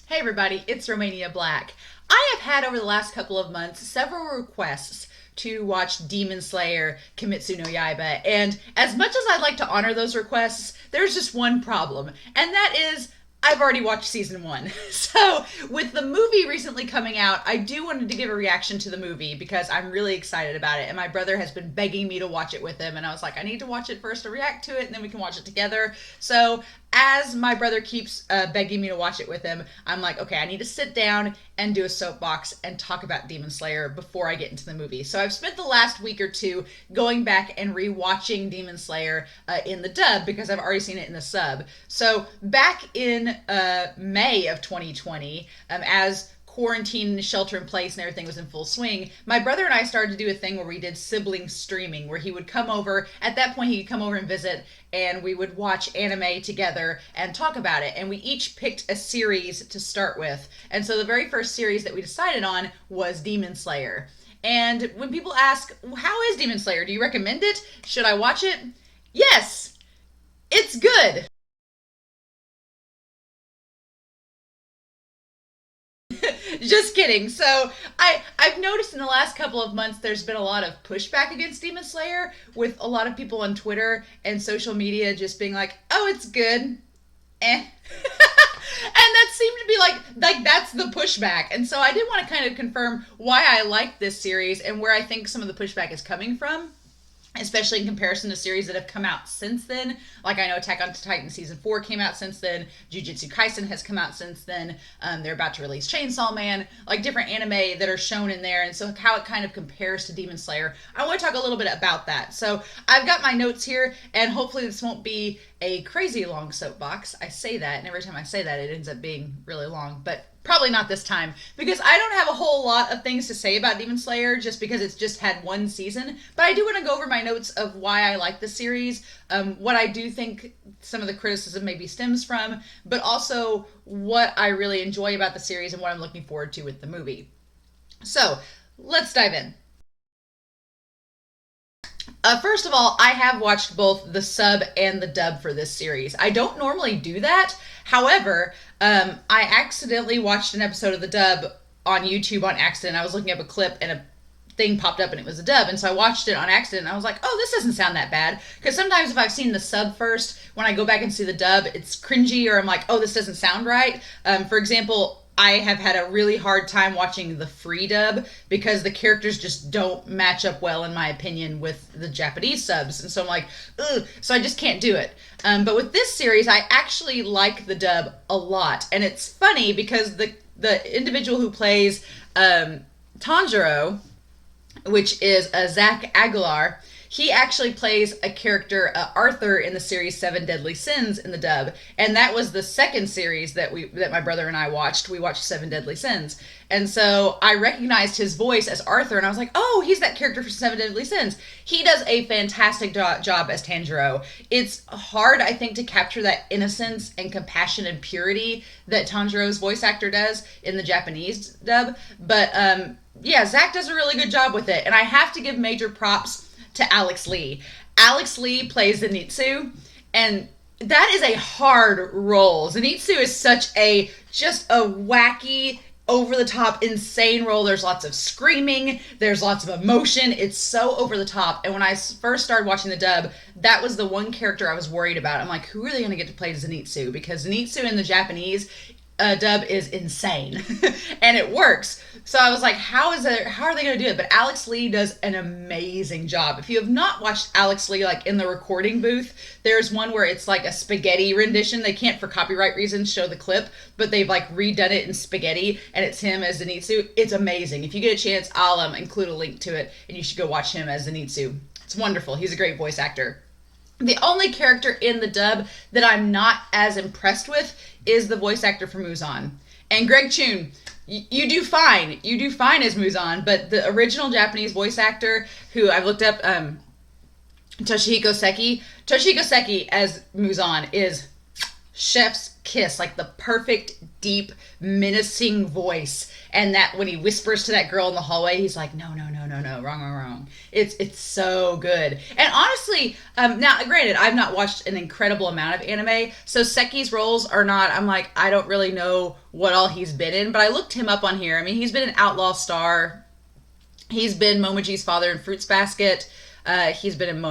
Hey everybody, it's Romania Black. I have had over the last couple of months several requests to watch Demon Slayer Kimetsu no Yaiba, and as much as I'd like to honor those requests, there's just one problem, and that is I've already watched season one. So, with the movie recently coming out, I do wanted to give a reaction to the movie because I'm really excited about it. And my brother has been begging me to watch it with him. And I was like, I need to watch it first to react to it, and then we can watch it together. So, as my brother keeps begging me to watch it with him, I'm like, okay, I need to sit down and do a soapbox and talk about Demon Slayer before I get into the movie. So I've spent the last week or two going back and rewatching Demon Slayer in the dub because I've already seen it in the sub. So back in May of 2020, as quarantine, shelter in place, and everything was in full swing, my brother and I started to do a thing where we did sibling streaming, where he would come over. At that point, he could come over and visit, and we would watch anime together and talk about it. And we each picked a series to start with. And so the very first series that we decided on was Demon Slayer. And when people ask, how is Demon Slayer? Do you recommend it? Should I watch it? Yes, it's good. Just kidding. So I've noticed in the last couple of months there's been a lot of pushback against Demon Slayer, with a lot of people on Twitter and social media just being like, "Oh, it's good." Eh. And that seemed to be like that's the pushback. And so I did want to kind of confirm why I like this series and where I think some of the pushback is coming from, especially in comparison to series that have come out since then. Like, I know Attack on Titan Season 4 came out since then. Jujutsu Kaisen has come out since then. They're about to release Chainsaw Man. Like, different anime that are shown in there. And so how it kind of compares to Demon Slayer. I want to talk a little bit about that. So I've got my notes here, and hopefully this won't be a crazy long soapbox. I say that, and every time I say that, it ends up being really long. But probably not this time, because I don't have a whole lot of things to say about Demon Slayer just because it's just had one season. But I do want to go over my notes of why I like the series, what I do think some of the criticism maybe stems from, but also what I really enjoy about the series and what I'm looking forward to with the movie. So let's dive in. First of all, I have watched both the sub and the dub for this series. I don't normally do that. However, I accidentally watched an episode of the dub on YouTube on accident. I was looking up a clip and a thing popped up and it was a dub. And so I watched it on accident and I was like, oh, this doesn't sound that bad. Because sometimes if I've seen the sub first, when I go back and see the dub, it's cringy, or I'm like, oh, this doesn't sound right. For example, I have had a really hard time watching the free dub because the characters just don't match up well, in my opinion, with the Japanese subs. And so I'm like, ugh, so I just can't do it. But with this series, I actually like the dub a lot. And it's funny because the individual who plays Tanjiro, which is Zach Aguilar, he actually plays a character, Arthur, in the series Seven Deadly Sins in the dub. And that was the second series that my brother and I watched. We watched Seven Deadly Sins. And so I recognized his voice as Arthur, and I was like, oh, he's that character for Seven Deadly Sins. He does a fantastic job as Tanjiro. It's hard, I think, to capture that innocence and compassion and purity that Tanjiro's voice actor does in the Japanese dub. But yeah, Zach does a really good job with it. And I have to give major props to Alex Lee. Alex Lee plays Zenitsu, and that is a hard role. Zenitsu is just a wacky, over-the-top, insane role. There's lots of screaming, there's lots of emotion. It's so over-the-top. And when I first started watching the dub, that was the one character I was worried about. I'm like, who are they going to get to play Zenitsu? Because Zenitsu in the Japanese dub is insane. And it works. So I was like, how are they going to do it? But Alex Lee does an amazing job. If you have not watched Alex Lee, like, in the recording booth, there's one where it's like a spaghetti rendition. They can't, for copyright reasons, show the clip, but they've like redone it in spaghetti, and it's him as Zenitsu. It's amazing. If you get a chance, I'll include a link to it, and you should go watch him as Zenitsu. It's wonderful. He's a great voice actor. The only character in the dub that I'm not as impressed with is the voice actor for Muzan. And Greg Chun, you do fine. You do fine as Muzan, but the original Japanese voice actor, who I've looked up, Toshihiko Seki as Muzan is chef's kiss, like the perfect, deep, menacing voice. And that when he whispers to that girl in the hallway, he's like, no, no, no, no, no, wrong, wrong, wrong. It's so good. And honestly, now granted, I've not watched an incredible amount of anime, so Seki's roles are not, I'm like, I don't really know what all he's been in, but I looked him up on here. I mean, he's been an Outlaw Star. He's been Momoji's father in Fruits Basket. He's been in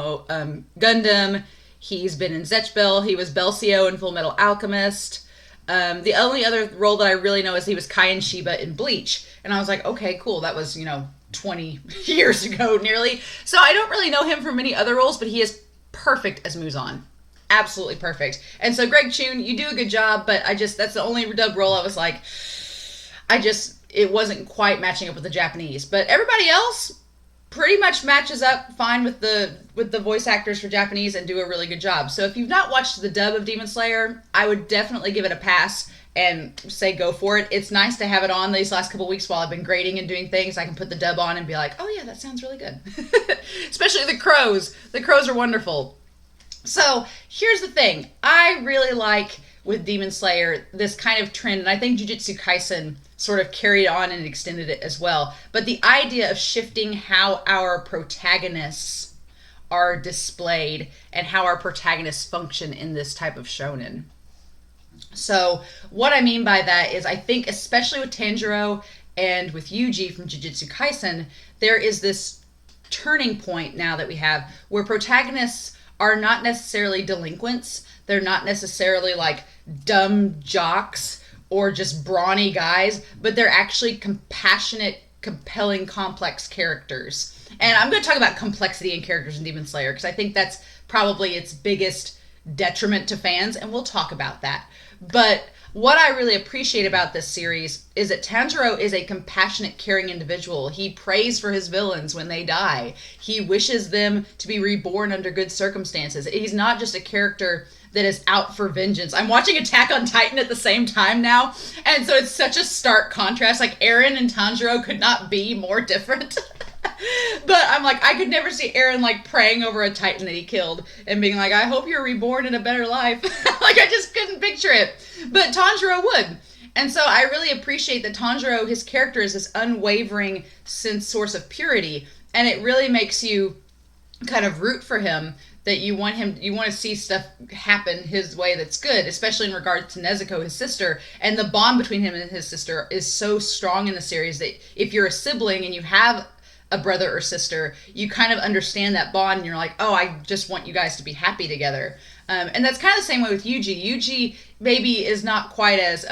Gundam. He's been in Zetchbell. He was Belcio in Full Metal Alchemist. The only other role that I really know is he was Kai and Shiba in Bleach. And I was like, okay, cool. That was, 20 years ago nearly. So I don't really know him from many other roles, but he is perfect as Muzan. Absolutely perfect. And so Greg Chun, you do a good job, but that's the only dub role I was like, it wasn't quite matching up with the Japanese. But everybody else pretty much matches up fine with the voice actors for Japanese and do a really good job. So if you've not watched the dub of Demon Slayer, I would definitely give it a pass and say go for it. It's nice to have it on these last couple weeks while I've been grading and doing things. I can put the dub on and be like, oh yeah, that sounds really good. Especially the crows. The crows are wonderful. So here's the thing. I really like with Demon Slayer this kind of trend, and I think Jujutsu Kaisen sort of carried on and extended it as well. But the idea of shifting how our protagonists are displayed and how our protagonists function in this type of shonen. So what I mean by that is I think especially with Tanjiro and with Yuji from Jujutsu Kaisen, there is this turning point now that we have where protagonists are not necessarily delinquents. They're not necessarily like dumb jocks or just brawny guys, but they're actually compassionate, compelling, complex characters. And I'm going to talk about complexity in characters in Demon Slayer because I think that's probably its biggest detriment to fans, and we'll talk about that. But what I really appreciate about this series is that Tanjiro is a compassionate, caring individual. He prays for his villains when they die. He wishes them to be reborn under good circumstances. He's not just a character that is out for vengeance. I'm watching Attack on Titan at the same time now, and so it's such a stark contrast. Like, Eren and Tanjiro could not be more different. But I'm like, I could never see Eren like praying over a Titan that he killed and being like, I hope you're reborn in a better life. Like, I just couldn't picture it. But Tanjiro would. And so I really appreciate that Tanjiro, his character, is this unwavering source of purity. And it really makes you kind of root for him, that you want to see stuff happen his way that's good, especially in regard to Nezuko, his sister. And the bond between him and his sister is so strong in the series that if you're a sibling and you have a brother or sister, you kind of understand that bond and you're like, oh, I just want you guys to be happy together. And that's kind of the same way with Yuji. Yuji maybe is not quite as...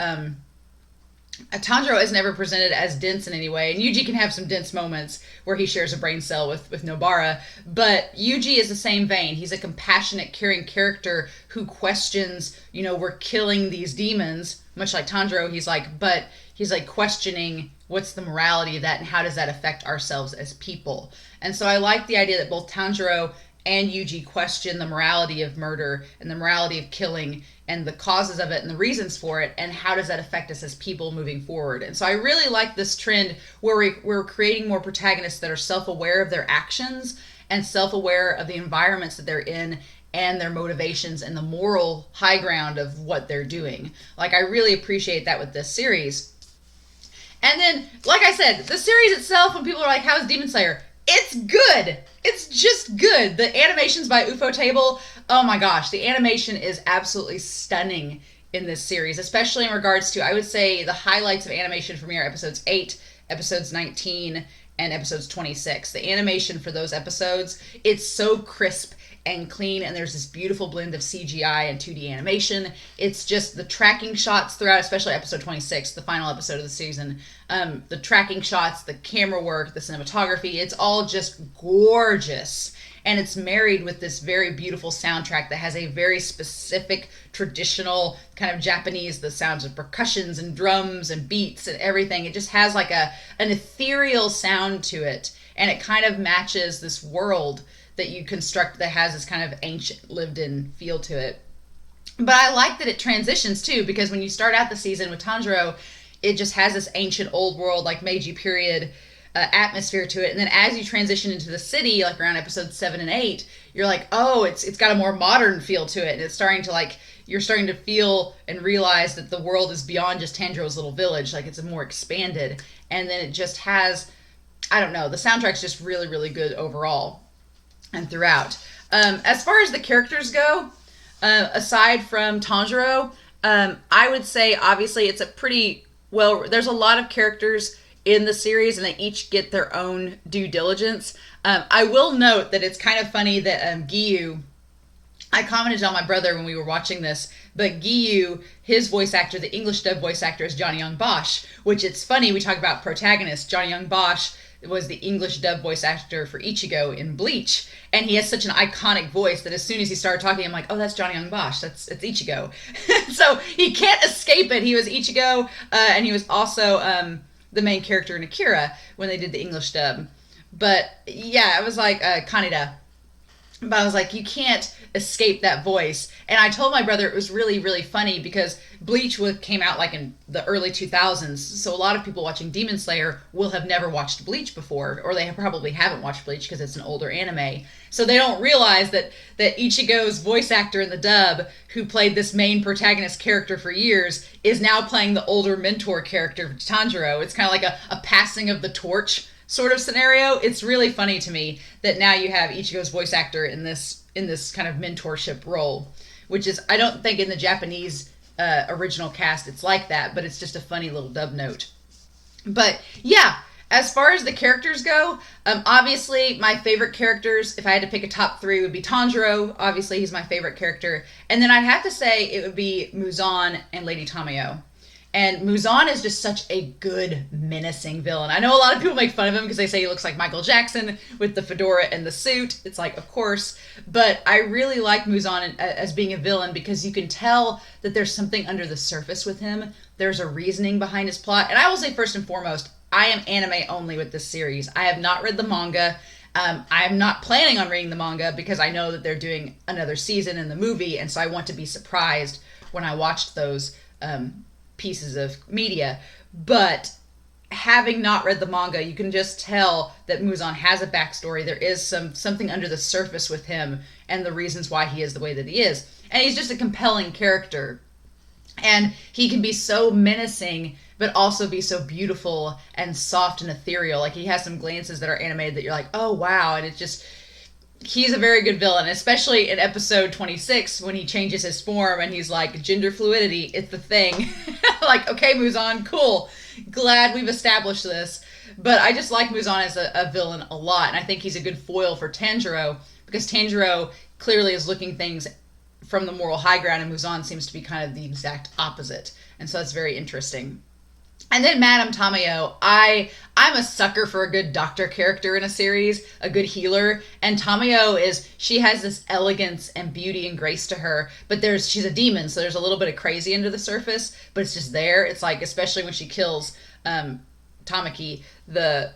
Tanjiro is never presented as dense in any way, and Yuji can have some dense moments where he shares a brain cell with Nobara, but Yuji is the same vein. He's a compassionate, caring character who questions, we're killing these demons, much like Tanjiro. He's like questioning what's the morality of that and how does that affect ourselves as people. And so I like the idea that both Tanjiro and Yuji question the morality of murder and the morality of killing and the causes of it and the reasons for it and how does that affect us as people moving forward. And so I really like this trend where we're creating more protagonists that are self-aware of their actions and self-aware of the environments that they're in and their motivations and the moral high ground of what they're doing. Like, I really appreciate that with this series. And then, like I said, the series itself, when people are like, how's Demon Slayer? It's good. It's just good. The animations by Ufotable, oh my gosh, the animation is absolutely stunning in this series, especially in regards to, I would say, the highlights of animation for me are episodes 8, episodes 19, and episodes 26. The animation for those episodes, it's so crisp and clean, and there's this beautiful blend of CGI and 2D animation. It's just the tracking shots throughout, especially episode 26, the final episode of the season. The tracking shots, the camera work, the cinematography, it's all just gorgeous. And it's married with this very beautiful soundtrack that has a very specific, traditional kind of Japanese, the sounds of percussions and drums and beats and everything. It just has like an ethereal sound to it. And it kind of matches this world that you construct that has this kind of ancient lived-in feel to it. But I like that it transitions too, because when you start out the season with Tanjiro, it just has this ancient old world, like Meiji period atmosphere to it. And then as you transition into the city, like around episodes 7 and 8, you're like, oh, it's got a more modern feel to it. And it's starting to like, you're starting to feel and realize that the world is beyond just Tanjiro's little village. Like, it's more expanded. And then it just has, I don't know, the soundtrack's just really, really good overall and throughout. As far as the characters go, aside from Tanjiro, I would say obviously it's a pretty well. There's a lot of characters in the series, and they each get their own due diligence. I will note that it's kind of funny that Giyu. I commented on my brother when we were watching this, but Giyu, his voice actor, the English dub voice actor, is Johnny Young Bosch, which it's funny, we talk about Protagonist. Johnny Young Bosch was the English dub voice actor for Ichigo in Bleach, and he has such an iconic voice that as soon as he started talking, I'm like, oh, that's Johnny Young Bosch, it's Ichigo. So he can't escape it. He was Ichigo, and he was also the main character in Akira when they did the English dub. But yeah, it was like Kaneda. But I was like, you can't escape that voice. And I told my brother it was really, really funny because Bleach came out like in the early 2000s. So a lot of people watching Demon Slayer will have never watched Bleach before, or they probably haven't watched Bleach because it's an older anime. So they don't realize that Ichigo's voice actor in the dub, who played this main protagonist character for years, is now playing the older mentor character, Tanjiro. It's kind of like a passing of the torch sort of scenario. It's really funny to me that now you have Ichigo's voice actor in this kind of mentorship role, which is, I don't think in the Japanese original cast it's like that, but it's just a funny little dub note. But yeah, as far as the characters go, obviously my favorite characters, if I had to pick a top three, would be Tanjiro. Obviously he's my favorite character, and then I'd have to say it would be Muzan and Lady Tamayo. And Muzan is just such a good, menacing villain. I know a lot of people make fun of him because they say he looks like Michael Jackson with the fedora and the suit. It's like, of course. But I really like Muzan as being a villain because you can tell that there's something under the surface with him. There's a reasoning behind his plot. And I will say, first and foremost, I am anime only with this series. I have not read the manga. I am not planning on reading the manga because I know that they're doing another season in the movie. And so I want to be surprised when I watched those pieces of media. But having not read the manga, you can just tell that Muzan has a backstory. There is something under the surface with him and the reasons why he is the way that he is. And he's just a compelling character. And he can be so menacing, but also be so beautiful and soft and ethereal. Like, he has some glances that are animated that you're like, oh, wow. And it just, he's a very good villain, especially in episode 26 when he changes his form and he's like, gender fluidity, it's the thing. Like, okay, Muzan, cool. Glad we've established this. But I just like Muzan as a villain a lot, and I think he's a good foil for Tanjiro, because Tanjiro clearly is looking things from the moral high ground, and Muzan seems to be kind of the exact opposite. And so that's very interesting. And then Madame Tamayo, I'm a sucker for a good doctor character in a series, a good healer. And Tamayo she has this elegance and beauty and grace to her, but she's a demon, so there's a little bit of crazy under the surface, but it's just there. It's like, especially when she kills Tamaki, the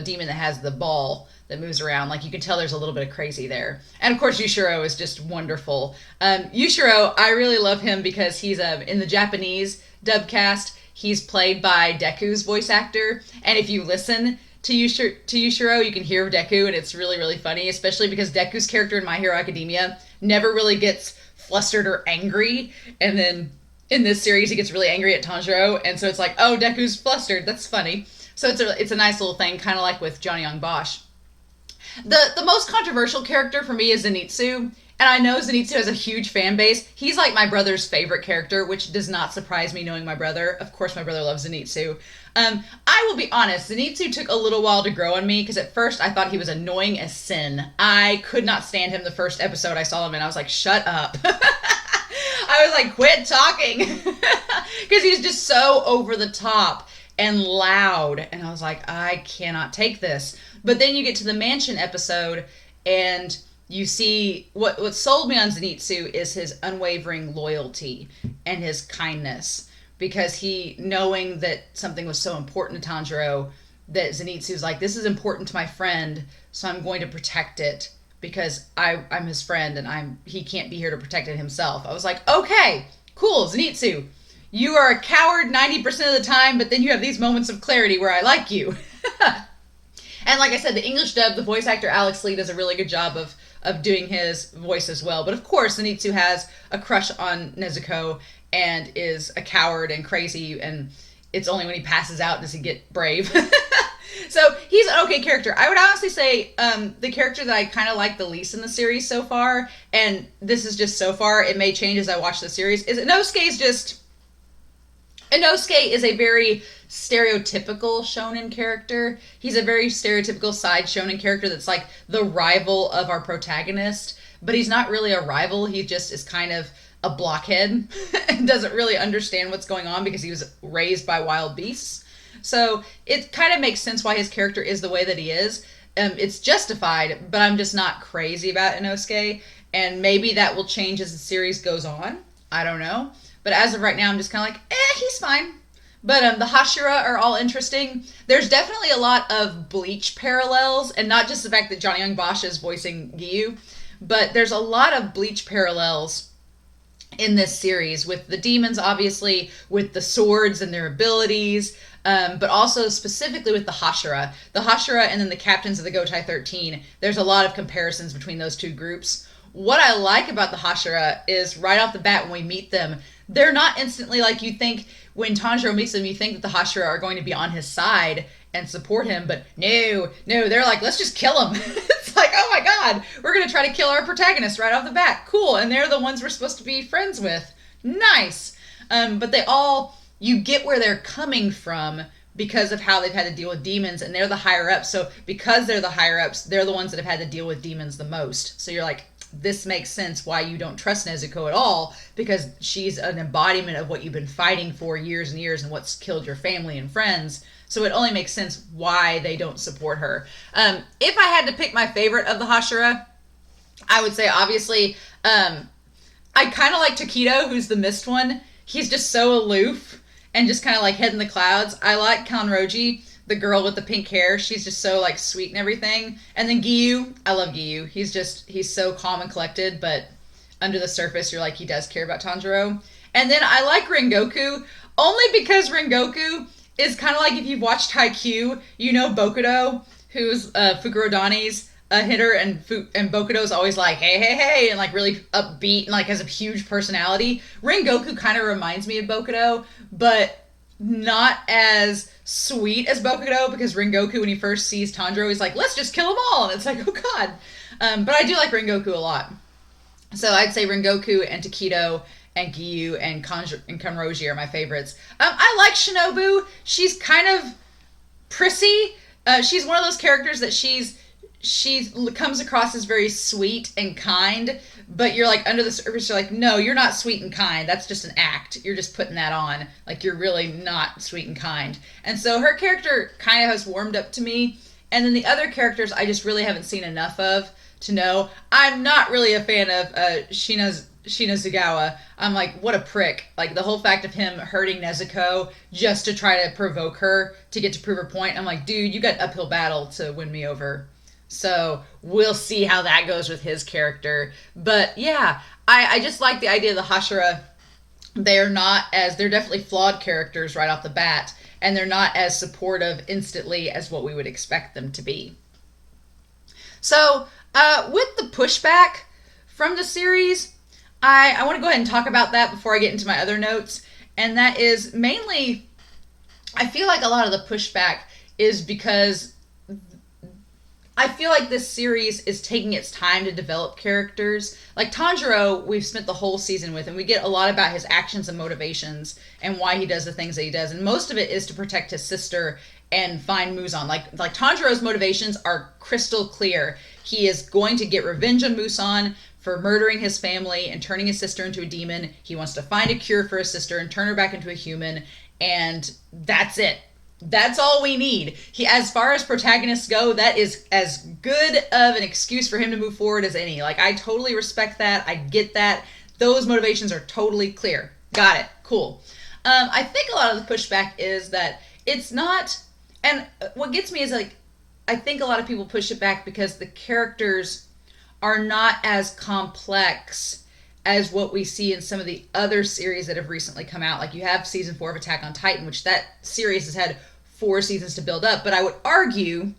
demon that has the ball that moves around, like, you can tell there's a little bit of crazy there. And of course Yushiro is just wonderful. Yushiro, I really love him because he's in the Japanese dubcast, he's played by Deku's voice actor, and if you listen to Yushiro, you can hear Deku, and it's really, really funny, especially because Deku's character in My Hero Academia never really gets flustered or angry, and then in this series he gets really angry at Tanjiro, and so it's like, oh, Deku's flustered, that's funny. So it's a nice little thing, kind of like with Johnny Young Bosch. The most controversial character for me is Zenitsu, and I know Zenitsu has a huge fan base. He's like my brother's favorite character, which does not surprise me knowing my brother. Of course my brother loves Zenitsu. I will be honest, Zenitsu took a little while to grow on me, because at first I thought he was annoying as sin. I could not stand him the first episode I saw him in. I was like, shut up. I was like, quit talking. Because he's just so over the top and loud, and I was like, I cannot take this. But then you get to the mansion episode, and you see what sold me on Zenitsu is his unwavering loyalty and his kindness, because he, knowing that something was so important to Tanjiro, that Zenitsu's like, this is important to my friend, so I'm going to protect it because I'm his friend, and he can't be here to protect it himself. I was like, okay, cool, Zenitsu. You are a coward 90% of the time, but then you have these moments of clarity where I like you. And like I said, the English dub, the voice actor Alex Lee does a really good job of of doing his voice as well. But of course, Zenitsu has a crush on Nezuko and is a coward and crazy, and it's only when he passes out does he get brave. So he's an okay character. I would honestly say the character that I kind of like the least in the series so far, and this is just so far, it may change as I watch the series, is Inosuke is a very stereotypical shonen character. He's a very stereotypical side shonen character that's like the rival of our protagonist, but he's not really a rival. He just is kind of a blockhead and doesn't really understand what's going on because he was raised by wild beasts. So it kind of makes sense why his character is the way that he is. It's justified, but I'm just not crazy about Inosuke, and maybe that will change as the series goes on. I don't know. But as of right now, I'm just kind of like, he's fine. But the Hashira are all interesting. There's definitely a lot of Bleach parallels, and not just the fact that Johnny Young Bosch is voicing Giyu, but there's a lot of Bleach parallels in this series with the demons, obviously, with the swords and their abilities, but also specifically with the Hashira. The Hashira and then the captains of the Gotai 13, there's a lot of comparisons between those two groups. What I like about the Hashira is right off the bat when we meet them, they're not instantly like you think when Tanjiro meets them, you think that the Hashira are going to be on his side and support him, but no, they're like, let's just kill him. It's like, oh my god, we're going to try to kill our protagonist right off the bat. Cool, and they're the ones we're supposed to be friends with. Nice. But they all, you get where they're coming from because of how they've had to deal with demons, and they're the higher ups. So because they're the higher ups, they're the ones that have had to deal with demons the most. So you're like, this makes sense why you don't trust Nezuko at all, because she's an embodiment of what you've been fighting for years and years and what's killed your family and friends. So it only makes sense why they don't support her. If I had to pick my favorite of the Hashira, I would say obviously, I kind of like Takedo, who's the mist one. He's just so aloof and just kind of like head in the clouds. I like Kanroji, the girl with the pink hair. She's just so like sweet and everything. And then Giyu, I love Giyu. He's so calm and collected, but under the surface, you're like, he does care about Tanjiro. And then I like Rengoku, only because Rengoku is kind of like, if you've watched Haikyuu, you know Bokudo, who's Fukurodani's hitter, and Bokudo's always like, hey, and like really upbeat and like has a huge personality. Rengoku kind of reminds me of Bokudo, but not as sweet as Bokudo, because Rengoku, when he first sees Tanjiro, he's like, let's just kill them all, and it's like, oh god. But I do like Rengoku a lot. So I'd say Rengoku and Takedo and Giyu and Kanroji are my favorites. I like Shinobu. She's kind of prissy. She's one of those characters that she comes across as very sweet and kind, but you're like, under the surface, you're like, no, you're not sweet and kind. That's just an act. You're just putting that on. Like, you're really not sweet and kind. And so her character kind of has warmed up to me. And then the other characters I just really haven't seen enough of to know. I'm not really a fan of Shina Zugawa. I'm like, what a prick. Like, the whole fact of him hurting Nezuko just to try to provoke her to get to prove her point. I'm like, dude, you got an uphill battle to win me over. So we'll see how that goes with his character. But yeah, I just like the idea of the Hashira. They're definitely flawed characters right off the bat, and they're not as supportive instantly as what we would expect them to be. So with the pushback from the series, I want to go ahead and talk about that before I get into my other notes. And that is mainly, I feel like a lot of the pushback is because I feel like this series is taking its time to develop characters. Like Tanjiro, we've spent the whole season with, and we get a lot about his actions and motivations and why he does the things that he does. And most of it is to protect his sister and find Muzan. Like Tanjiro's motivations are crystal clear. He is going to get revenge on Muzan for murdering his family and turning his sister into a demon. He wants to find a cure for his sister and turn her back into a human. And that's it. That's all we need. As far as protagonists go, that is as good of an excuse for him to move forward as any. Like, I totally respect that. I get that. Those motivations are totally clear. Got it. Cool. I think a lot of the pushback is that it's not, and what gets me is like, I think a lot of people push it back because the characters are not as complex as what we see in some of the other series that have recently come out. Like, you have season 4 of Attack on Titan, which that series has had 4 seasons to build up. But I would argue,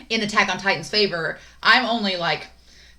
in Attack on Titan's favor, I'm only like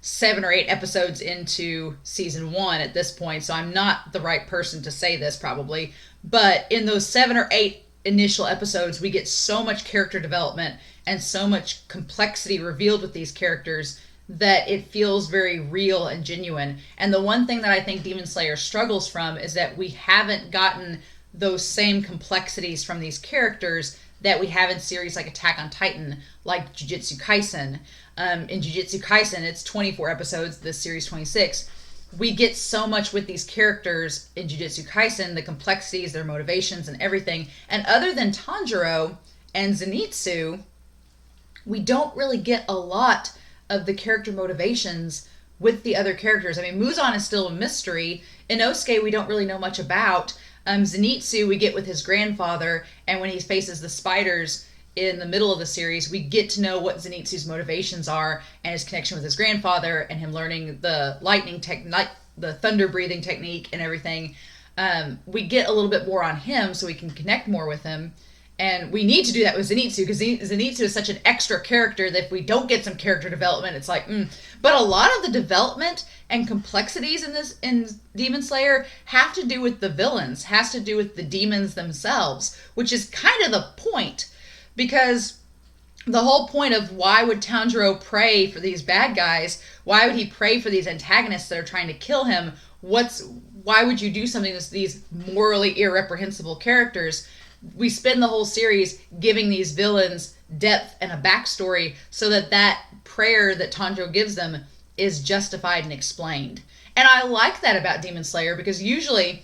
7 or 8 episodes into season 1 at this point, so I'm not the right person to say this probably. But in those 7 or 8 initial episodes, we get so much character development and so much complexity revealed with these characters that it feels very real and genuine. And the one thing that I think Demon Slayer struggles from is that we haven't gotten those same complexities from these characters that we have in series like Attack on Titan, like Jujutsu Kaisen. In Jujutsu Kaisen, it's 24 episodes, this series 26. We get so much with these characters in Jujutsu Kaisen, the complexities, their motivations, and everything. And other than Tanjiro and Zenitsu, we don't really get a lot of the character motivations with the other characters. I mean, Muzan is still a mystery. Inosuke, we don't really know much about. Zenitsu, we get with his grandfather, and when he faces the spiders in the middle of the series, we get to know what Zenitsu's motivations are and his connection with his grandfather and him learning the the thunder breathing technique and everything. We get a little bit more on him so we can connect more with him. And we need to do that with Zenitsu because Zenitsu is such an extra character that if we don't get some character development, it's like, But a lot of the development and complexities in Demon Slayer have to do with the villains, has to do with the demons themselves, which is kind of the point. Because the whole point of why would Tanjiro pray for these bad guys, why would he pray for these antagonists that are trying to kill him, why would you do something to these morally irreprehensible characters? We spend the whole series giving these villains depth and a backstory so that prayer that Tanjiro gives them is justified and explained. And I like that about Demon Slayer because usually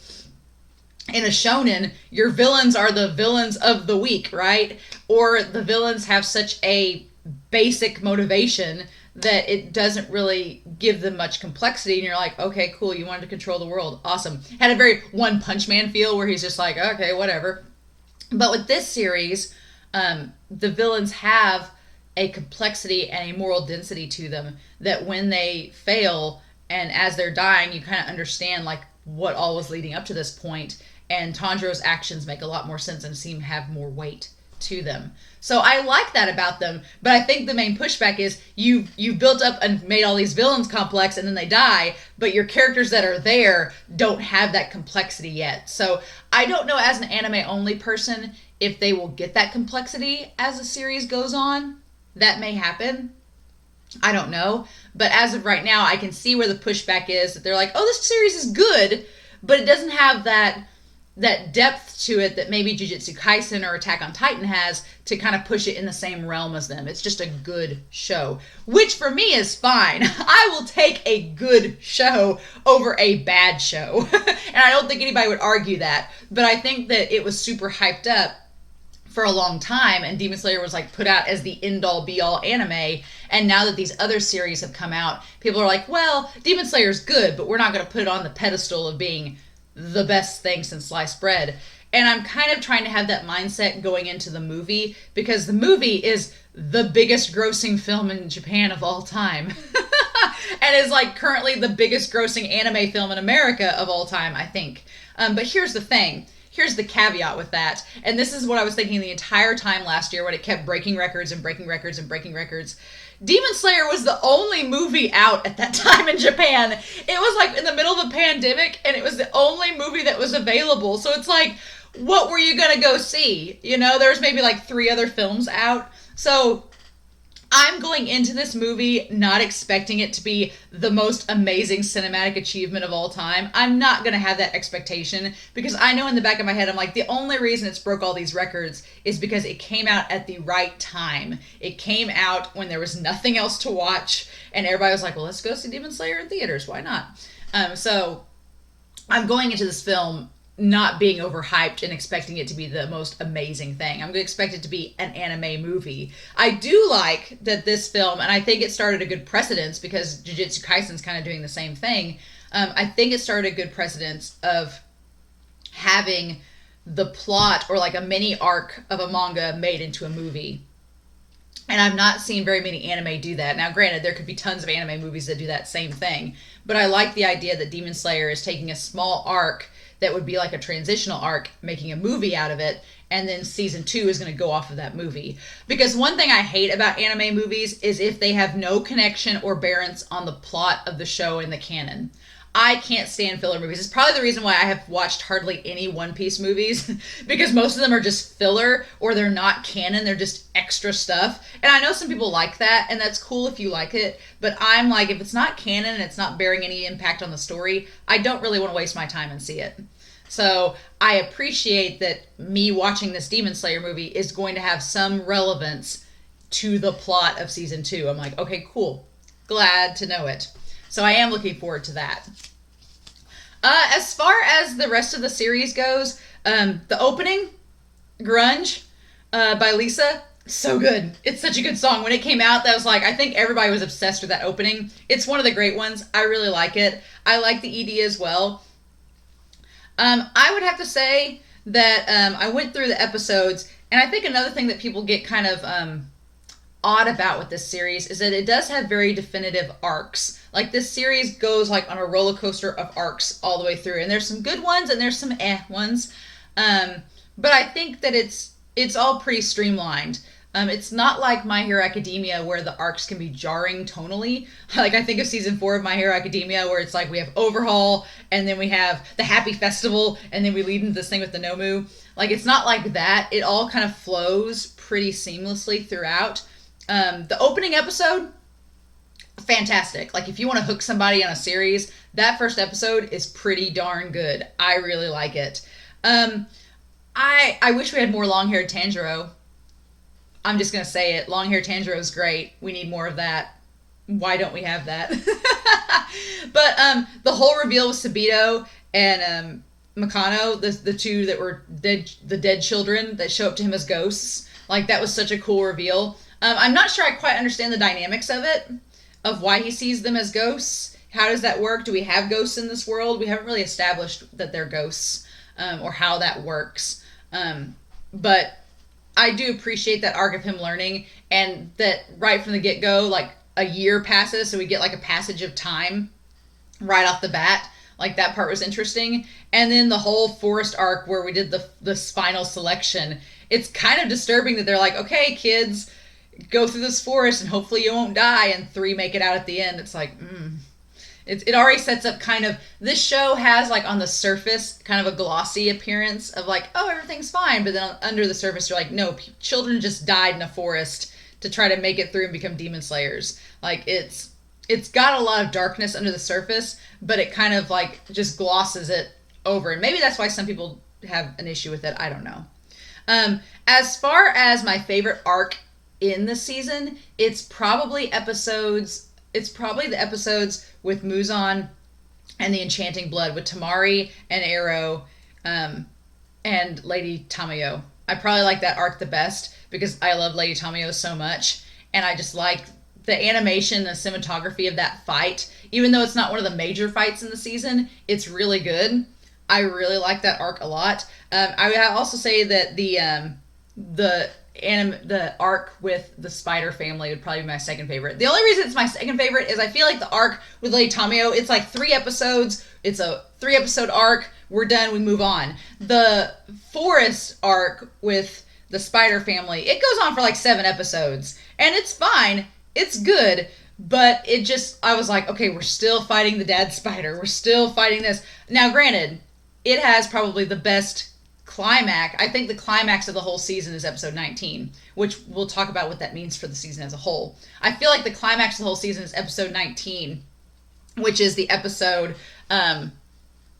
in a shonen, your villains are the villains of the week, right? Or the villains have such a basic motivation that it doesn't really give them much complexity, and you're like, okay, cool, you wanted to control the world, awesome. Had a very One Punch Man feel where he's just like, okay, whatever. But with this series, the villains have a complexity and a moral density to them that when they fail and as they're dying, you kind of understand like what all was leading up to this point. And Tanjiro's actions make a lot more sense and seem to have more weight to them. So I like that about them, but I think the main pushback is you've built up and made all these villains complex and then they die, but your characters that are there don't have that complexity yet. So I don't know as an anime only person if they will get that complexity as the series goes on. That may happen. I don't know. But as of right now, I can see where the pushback is, that they're like, oh, this series is good, but it doesn't have that depth to it that maybe Jujutsu Kaisen or Attack on Titan has to kind of push it in the same realm as them. It's just a good show, which for me is fine. I will take a good show over a bad show. And I don't think anybody would argue that. But I think that it was super hyped up for a long time, and Demon Slayer was like put out as the end-all be-all anime, and now that these other series have come out, people are like, well, Demon Slayer's good, but we're not going to put it on the pedestal of being the best thing since sliced bread. And I'm kind of trying to have that mindset going into the movie, because the movie is the biggest grossing film in Japan of all time. And is like currently the biggest grossing anime film in America of all time, I think. But here's the thing. Here's the caveat with that. And this is what I was thinking the entire time last year when it kept breaking records and breaking records and breaking records. Demon Slayer was the only movie out at that time in Japan. It was like in the middle of a pandemic, and it was the only movie that was available. So it's like, what were you going to go see? You know, there's maybe like 3 other films out. So I'm going into this movie not expecting it to be the most amazing cinematic achievement of all time. I'm not going to have that expectation because I know in the back of my head, I'm like, the only reason it's broke all these records is because it came out at the right time. It came out when there was nothing else to watch, and everybody was like, well, let's go see Demon Slayer in theaters. Why not? So I'm going into this film not being overhyped and expecting it to be the most amazing thing. I'm going to expect it to be an anime movie. I do like that this film, and I think it started a good precedence because Jujutsu Kaisen's kind of doing the same thing. I think it started a good precedence of having the plot or like a mini arc of a manga made into a movie. And I've not seen very many anime do that. Now, granted, there could be tons of anime movies that do that same thing. But I like the idea that Demon Slayer is taking a small arc that would be like a transitional arc, making a movie out of it, and then season 2 is going to go off of that movie. Because one thing I hate about anime movies is if they have no connection or bearance on the plot of the show in the canon. I can't stand filler movies. It's probably the reason why I have watched hardly any One Piece movies, because most of them are just filler, or they're not canon, they're just extra stuff. And I know some people like that, and that's cool if you like it, but I'm like, if it's not canon and it's not bearing any impact on the story, I don't really want to waste my time and see it. So I appreciate that me watching this Demon Slayer movie is going to have some relevance to the plot of season 2. I'm like, okay, cool. Glad to know it. So I am looking forward to that. As far as the rest of the series goes, the opening, Grunge, by Lisa, so good. It's such a good song. When it came out, that was like, I think everybody was obsessed with that opening. It's one of the great ones. I really like it. I like the ED as well. I would have to say that I went through the episodes, and I think another thing that people get kind of odd about with this series is that it does have very definitive arcs. Like, this series goes like on a roller coaster of arcs all the way through, and there's some good ones and there's some ones. But I think that it's all pretty streamlined. It's not like My Hero Academia where the arcs can be jarring tonally. Like, I think of season 4 of My Hero Academia where it's like we have Overhaul, and then we have the Happy Festival, and then we lead into this thing with the Nomu. Like, it's not like that. It all kind of flows pretty seamlessly throughout. The opening episode, fantastic. Like, if you want to hook somebody on a series, that first episode is pretty darn good. I really like it. I wish we had more long-haired Tanjiro. I'm just going to say it. Long-haired Tanjiro is great. We need more of that. Why don't we have that? But the whole reveal with Sabito and Mikano, the two that were the dead children that show up to him as ghosts, like, that was such a cool reveal. I'm not sure I quite understand the dynamics of it, of why he sees them as ghosts. How does that work? Do we have ghosts in this world? We haven't really established that they're ghosts, or how that works. But I do appreciate that arc of him learning, and that right from the get-go, like, a year passes, so we get like a passage of time right off the bat. Like, that part was interesting. And then the whole forest arc where we did the final selection, it's kind of disturbing that they're like, okay, kids, go through this forest and hopefully you won't die, and 3 make it out at the end. It's like, It already sets up kind of, this show has, like, on the surface, kind of a glossy appearance of like, oh, everything's fine, but then under the surface you're like, no, children just died in a forest to try to make it through and become demon slayers. Like, it's got a lot of darkness under the surface, but it kind of, like, just glosses it over, and maybe that's why some people have an issue with it. I don't know. As far as my favorite arc in the season, it's probably the episodes with Muzan and the Enchanting Blood, with Tamari and Arrow, and Lady Tamayo. I probably like that arc the best because I love Lady Tamayo so much, and I just like the animation and the cinematography of that fight. Even though it's not one of the major fights in the season, it's really good. I really like that arc a lot. I would also say that the arc with the Spider family would probably be my second favorite. The only reason it's my second favorite is I feel like the arc with Lady Tamayo, it's like 3 episodes. It's a 3-episode arc. We're done. We move on. The forest arc with the Spider family, it goes on for like 7 episodes. And it's fine. It's good. But it just, I was like, okay, we're still fighting the dad spider. We're still fighting this. Now, granted, it has probably the best climax. I think the climax of the whole season is episode 19, which we'll talk about what that means for the season as a whole. I feel like the climax of the whole season is episode 19, which is the episode, let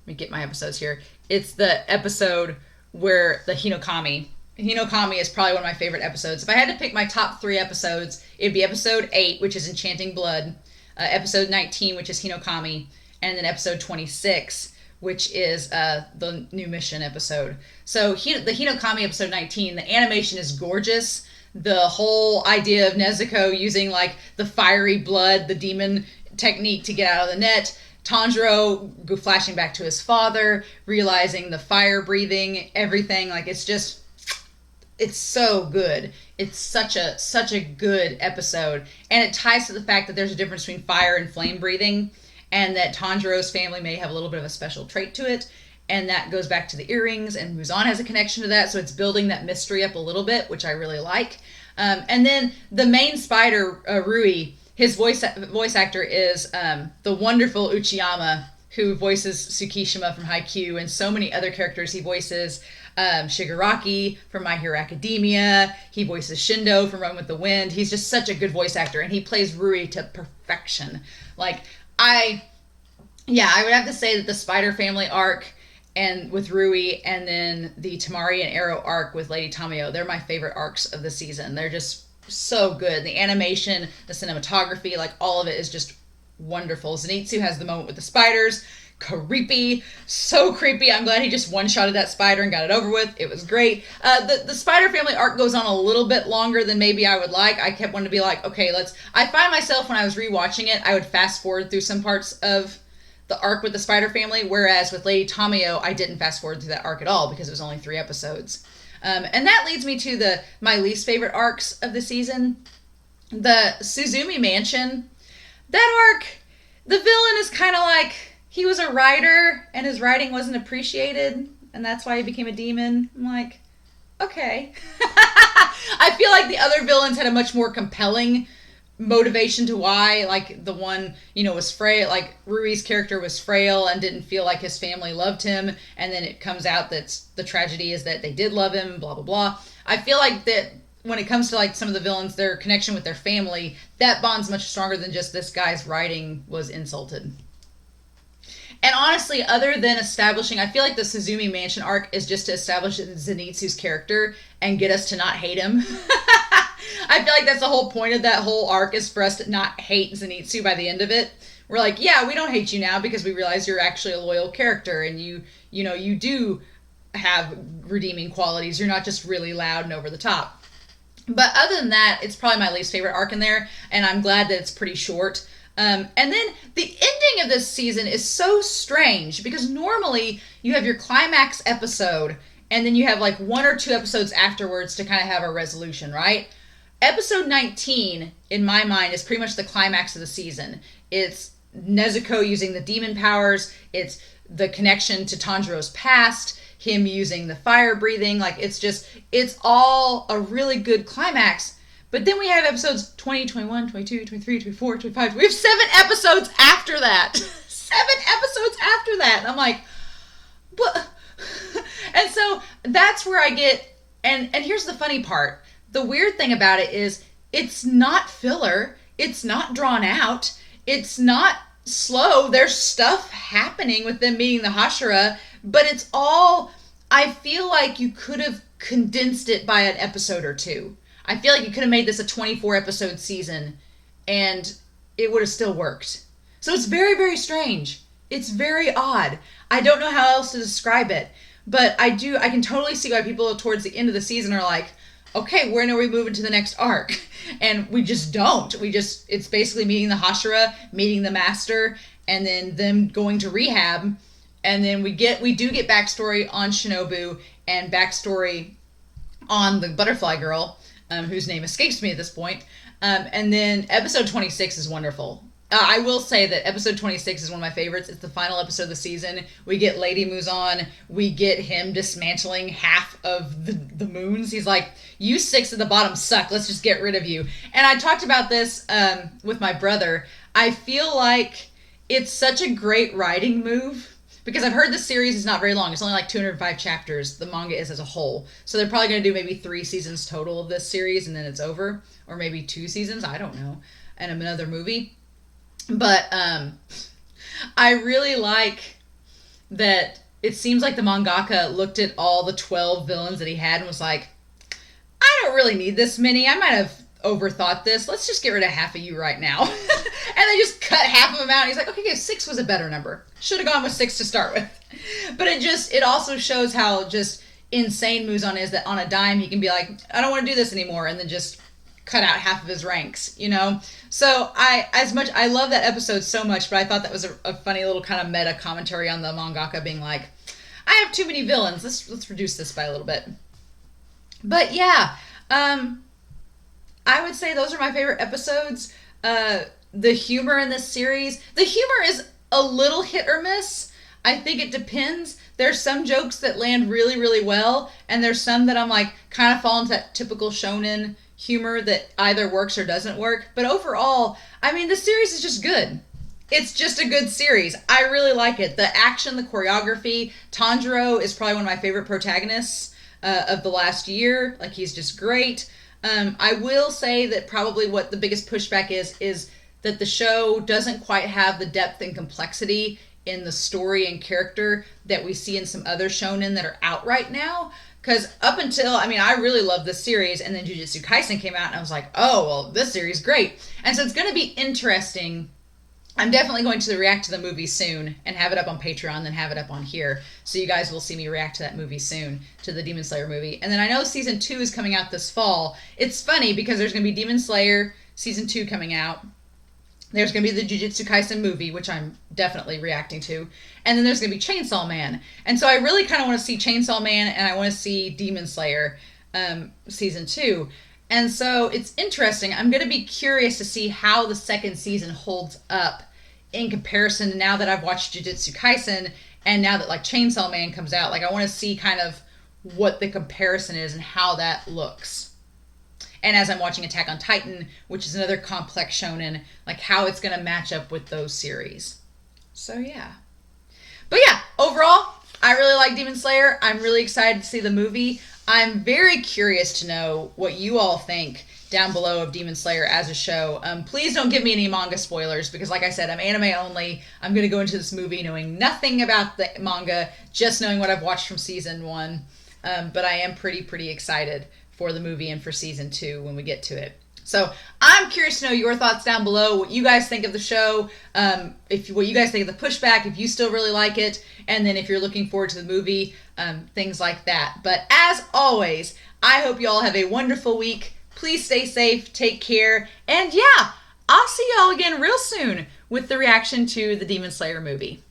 me get my episodes here. It's the episode where the Hinokami is probably one of my favorite episodes. If I had to pick my top 3 episodes, it'd be episode 8, which is Enchanting Blood, episode 19, which is Hinokami, and then episode 26, which is the new mission episode. So the Hinokami episode 19, the animation is gorgeous. The whole idea of Nezuko using, like, the fiery blood, the demon technique to get out of the net. Tanjiro flashing back to his father, realizing the fire breathing, everything. Like, it's so good. It's such a good episode. And it ties to the fact that there's a difference between fire and flame breathing, and that Tanjiro's family may have a little bit of a special trait to it. and that goes back to the earrings, and Muzan has a connection to that, so it's building that mystery up a little bit, which I really like. And then the main spider, Rui, his voice actor is the wonderful Uchiyama, who voices Tsukishima from Haikyuu, and so many other characters he voices. Shigaraki from My Hero Academia. He voices Shindo from Run with the Wind. He's just such a good voice actor, and he plays Rui to perfection. Like, I would have to say that the Spider Family arc and with Rui, and then the Tamari and Arrow arc with Lady Tamio, they're my favorite arcs of the season. They're just so good. The animation, the cinematography, like all of it is just wonderful. Zenitsu has the moment with the spiders. Creepy, so creepy. I'm glad he just one-shotted that spider and got it over with. It was great. The Spider Family arc goes on a little bit longer than maybe I would like. I kept wanting to be like, okay, I find myself when I was rewatching it, I would fast forward through some parts of the arc with the Spider Family, whereas with Lady Tamio, I didn't fast forward through that arc at all because it was only 3 episodes. And that leads me to my least favorite arcs of the season. The Suzumi Mansion. That arc, the villain is kind of like, he was a writer, and his writing wasn't appreciated, and that's why he became a demon. I'm like, okay. I feel like the other villains had a much more compelling motivation to why, like, the one, was frail, like, Rui's character was frail and didn't feel like his family loved him, and then it comes out that the tragedy is that they did love him, blah, blah, blah. I feel like that when it comes to, like, some of the villains, their connection with their family, that bond's much stronger than just this guy's writing was insulted. And honestly, other than establishing, I feel like the Suzumi Mansion arc is just to establish Zenitsu's character and get us to not hate him. I feel like that's the whole point of that whole arc, is for us to not hate Zenitsu by the end of it. We're like, yeah, we don't hate you now because we realize you're actually a loyal character, and you do have redeeming qualities. You're not just really loud and over the top. But other than that, it's probably my least favorite arc in there, and I'm glad that it's pretty short. And then the ending of this season is so strange, because normally you have your climax episode and then you have like 1 or 2 episodes afterwards to kind of have a resolution, right? Episode 19, in my mind, is pretty much the climax of the season. It's Nezuko using the demon powers. It's the connection to Tanjiro's past, him using the fire breathing. Like, it's all a really good climax. But then we have episodes 20, 21, 22, 23, 24, 25. We have 7 episodes after that. 7 episodes after that. And I'm like, what? And so that's where I get, and here's the funny part. The weird thing about it is it's not filler. It's not drawn out. It's not slow. There's stuff happening with them meeting the Hashira, but it's all, I feel like you could have condensed it by an episode or 2. I feel like you could have made this a 24-episode season, and it would have still worked. So it's very, very strange. It's very odd. I don't know how else to describe it, but I can totally see why people towards the end of the season are like, okay, when are we moving to the next arc? And we just don't. It's basically meeting the Hashira, meeting the Master, and then them going to rehab, and then we do get backstory on Shinobu and backstory on the Butterfly Girl, whose name escapes me at this point. And then episode 26 is wonderful. I will say that episode 26 is one of my favorites. It's the final episode of the season. We get Lady Muzan. We get him dismantling half of the moons. He's like, you 6 at the bottom suck. Let's just get rid of you. And I talked about this with my brother. I feel like it's such a great writing move, because I've heard the series is not very long. It's only like 205 chapters. The manga is as a whole. So they're probably going to do maybe 3 seasons total of this series, and then it's over. Or maybe 2 seasons. I don't know. And another movie. But I really like that it seems like the mangaka looked at all the 12 villains that he had and was like, I don't really need this many. I might have overthought this. Let's just get rid of half of you right now. And they just cut half of them out. And he's like, okay, 6 was a better number. Should have gone with 6 to start with. But it also shows how just insane Muzan is, that on a dime he can be like, I don't want to do this anymore, and then just cut out half of his ranks, So I love that episode so much, but I thought that was a funny little kind of meta commentary on the mangaka being like, I have too many villains. Let's reduce this by a little bit. But yeah, I would say those are my favorite episodes. The humor in this series, the humor is a little hit or miss. I think it depends. There's some jokes that land really, really well, and there's some that I'm like kind of fall into that typical shonen humor that either works or doesn't work. But overall, I mean, the series is just good. It's just a good series. I really like it. The action, the choreography. Tanjiro is probably one of my favorite protagonists of the last year. Like, he's just great. I will say that probably what the biggest pushback is that the show doesn't quite have the depth and complexity in the story and character that we see in some other shonen that are out right now. Because up until, I mean, I really loved this series, and then Jujutsu Kaisen came out, and I was like, oh, well, this series is great. And so it's going to be interesting. I'm definitely going to react to the movie soon and have it up on Patreon, then have it up on here. So you guys will see me react to that movie soon, to the Demon Slayer movie. And then I know season 2 is coming out this fall. It's funny because there's going to be Demon Slayer season 2 coming out. There's going to be the Jujutsu Kaisen movie, which I'm definitely reacting to. And then there's going to be Chainsaw Man. And so I really kind of want to see Chainsaw Man, and I want to see Demon Slayer season 2. And so it's interesting. I'm going to be curious to see how the second season holds up in comparison to now that I've watched Jujutsu Kaisen, and now that like Chainsaw Man comes out. Like, I want to see kind of what the comparison is and how that looks. And as I'm watching Attack on Titan, which is another complex shonen, like how it's going to match up with those series. So yeah. But yeah, overall, I really like Demon Slayer. I'm really excited to see the movie. I'm very curious to know what you all think down below of Demon Slayer as a show. Please don't give me any manga spoilers, because like I said, I'm anime only. I'm going to go into this movie knowing nothing about the manga, just knowing what I've watched from season 1. But I am pretty excited for the movie and for season 2 when we get to it. So I'm curious to know your thoughts down below, what you guys think of the show, what you guys think of the Pushback, if you still really like it, and then if you're looking forward to the movie, things like that. But as always, I hope you all have a wonderful week. Please stay safe, take care, and yeah, I'll see y'all again real soon with the reaction to the Demon Slayer movie.